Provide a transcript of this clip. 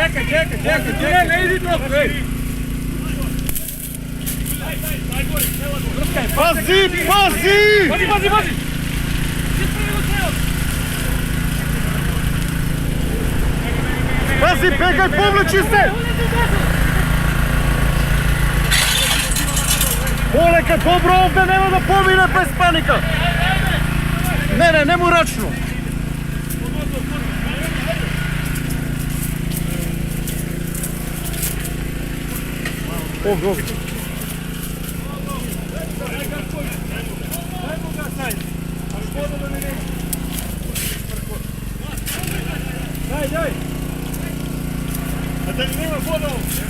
Čekaj, ne idi toliko, ej. Pazi! Pazi! Pazi, pegaj, povlači se! Oleka, dobro ovdje, nema da pomine bez panika! Ne, nemoj račno! Ovdje. Daj! A da li nema voda ovo?